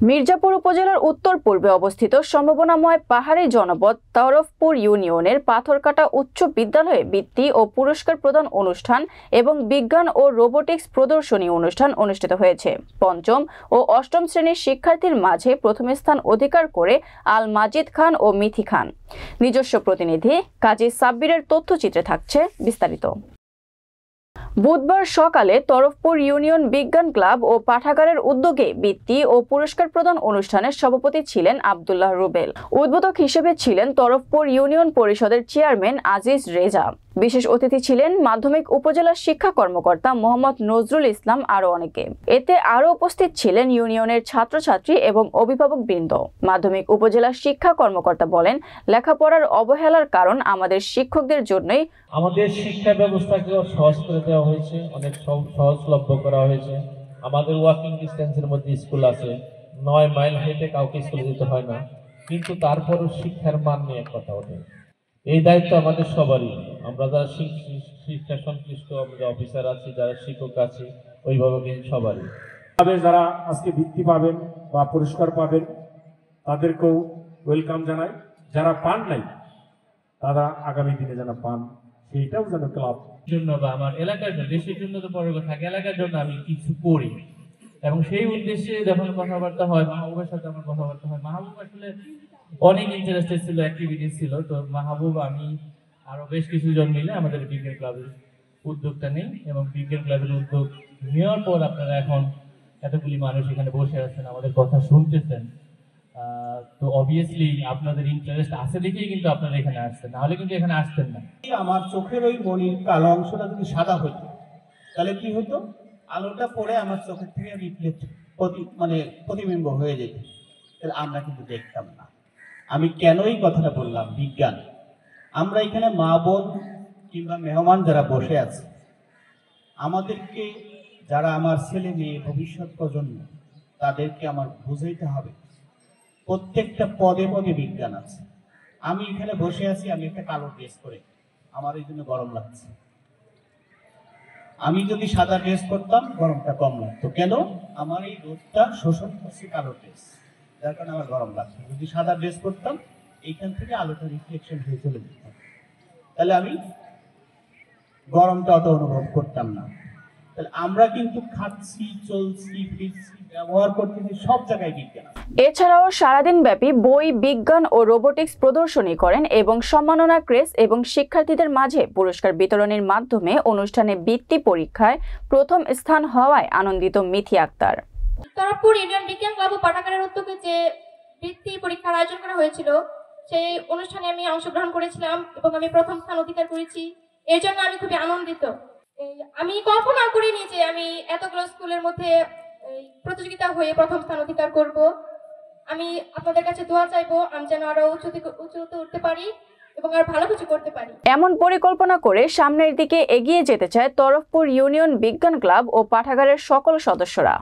মির্জাপুর উপজেলার উত্তর পূর্বে অবস্থিত সম্ভাবনাময় পাহাড়ি জনপদ তরফপুর ইউনিয়নের পাথরকাটা উচ্চ বিদ্যালয়ে বৃত্তি ও পুরস্কার প্রদান অনুষ্ঠান এবং বিজ্ঞান ও রোবোটিক্স প্রদর্শনী অনুষ্ঠান অনুষ্ঠিত হয়েছে। পঞ্চম ও অষ্টম শ্রেণীর শিক্ষার্থীর মাঝে প্রথম স্থান অধিকার করে আল মাজিদ খান ও মিথি খান। নিজস্ব প্রতিনিধি কাজী সাব্বিরের তথ্যচিত্রে থাকছে বিস্তারিত। বুধবার সকালে তরফপুর ইউনিয়ন বিজ্ঞান ক্লাব ও পাঠাগারের উদ্যোগে বৃত্তি ও পুরস্কার প্রদান অনুষ্ঠানের সভাপতি ছিলেন আব্দুল্লাহ রুবেল। উদ্বোধক হিসেবে ছিলেন তরফপুর ইউনিয়ন পরিষদের চেয়ারম্যান আজিজ রেজা। বিশেষ অতিথি ছিলেন মাধ্যমিক উপজেলা শিক্ষা কর্মকর্তা মোহাম্মদ নজরুল ইসলাম আরো অনেকে। এতে আরো উপস্থিত ছিলেন ইউনিয়নের ছাত্রছাত্রী এবং অভিভাবক বৃন্দ। মাধ্যমিক উপজেলা শিক্ষা কর্মকর্তা বলেন, লেখাপড়ার অবহেলার কারণ আমাদের শিক্ষকদের জন্যই। আমাদের শিক্ষা ব্যবস্থাকে সহজ করে দেওয়া হয়েছে, অনেক সহজলভ্য করা হয়েছে। আমাদের ওয়াকিং ডিস্টেন্সের মধ্যে স্কুল আছে, 9 মাইল হেঁটে কাউকে স্কুলে যেতে হয় না, কিন্তু তারপরও শিক্ষার মান নিয়ে কথা ওঠে। এই দায়িত্ব আমাদের সবারই। আমরা যারা শিক্ষা সংশ্লিষ্ট আমরা অফিসার আছি, যারা শিক্ষক আছি, অভিভাবক সবারই। যারা আজকে বৃত্তি পাবেন বা পুরস্কার পাবেন তাদেরকেও ওয়েলকাম জানাই। যারা পান নাই তারা আগামী দিনে যেন পান, সেইটাও যেন ক্লাব জন্য বা আমার এলাকার জন্য, দেশের জন্য তো বড় কথা, এলাকার জন্য আমি কিছু করি, এবং সেই উদ্দেশ্যে যখন কথাবার্তা হয় মাহবুবের সাথে আমার কথাবার্তা হয়। মাহবুব আসলে অনেক ইন্টারেস্টেড ছিল, অ্যাক্টিভিটিস ছিল। তো মাহবুব আমি আরো বেশ কিছুজন মিলে আমাদের বিজ্ঞান ক্লাবের উদ্যোগটা নেই, এবং বিজ্ঞান ক্লাবের উদ্যোগ নেওয়ার পর আপনারা এখন এতগুলি মানুষ এখানে বসে আছেন, আমাদের কথা শুনতেছেন। তো অবভিয়াসলি আপনাদের ইন্টারেস্ট আছে দেখেই কিন্তু আপনারা এখানে আসছেন, নাহলে কিন্তু এখানে আসতেন না। আমার চোখের ওই মনির কালো অংশটা যদি সাদা হতো তাহলে কি হতো, আলোটা পড়ে আমার চোখের থেকে রিফ্লেক্ট প্রতিবিম্ব হয়ে যেত, তাহলে আমরা কিন্তু দেখতাম না। আমি কেন এই কথাটা বললাম, বিজ্ঞান। আমরা এখানে মা বোন কিংবা মেহমান যারা বসে আছে, আমাদেরকে যারা আমার ছেলে মেয়ে ভবিষ্যৎ প্রজন্ম, তাদেরকে আমার বুঝাইতে হবে প্রত্যেকটা পদে পদে বিজ্ঞান আছে। আমি এখানে বসে আছি, আমি একটা কালো ড্রেস করে, আমার এই জন্য গরম লাগছে। আমি যদি সাদা ড্রেস করতাম গরমটা কম লাগতো। কেন? আমার এই রোদটা শোষণ করছে কালো ড্রেস, যার কারণে আমার গরম লাগছে। যদি সাদা ড্রেস করতাম এইখান থেকে আলোটা রিফ্লেকশন হয়ে চলে যেত, তাহলে আমি গরমটা অত অনুভব করতাম না। তাহলে আমরা কিন্তু খাচ্ছি, চলছি, ফিরছি, ব্যবহার করতেছি, সব জায়গায় বিজ্ঞান। এছাড়াও সারাদিন ব্যাপী বই, বিজ্ঞান ও রোবোটিক্স প্রদর্শনী করেন এবং সম্মাননা ক্রেস এবং শিক্ষার্থীদের মাঝে পুরস্কার বিতরণের মাধ্যমে অনুষ্ঠানে বৃত্তি পরীক্ষায় প্রথম স্থান হওয়ায় আনন্দিত মিথি আক্তার। তরফপুর ইউনিয়ন বিজ্ঞান ক্লাব ও পাঠাগারের উদ্যোগে যে বৃত্তি পরীক্ষার আয়োজন করা হয়েছিল, সেই অনুষ্ঠানে আমি অংশগ্রহণ করেছিলাম এবং আমি প্রথম স্থান অধিকার করেছি। এর জন্য আমি খুবই আনন্দিত। আমি কল্পনা করিনি যে আমি এতগুলো স্কুলের মধ্যে প্রতিযোগিতা হয়ে প্রথম স্থান অধিকার করব। আমি আপনাদের কাছে দোয়া চাইবো আমি যেন আরো উঁচুতে উঠতে পারি এবং আর ভালো কিছু করতে পারি। এমন পরিকল্পনা করে সামনের দিকে এগিয়ে যেতে চায় তরফপুর ইউনিয়ন বিজ্ঞান ক্লাব ও পাঠাগারের সকল সদস্যরা।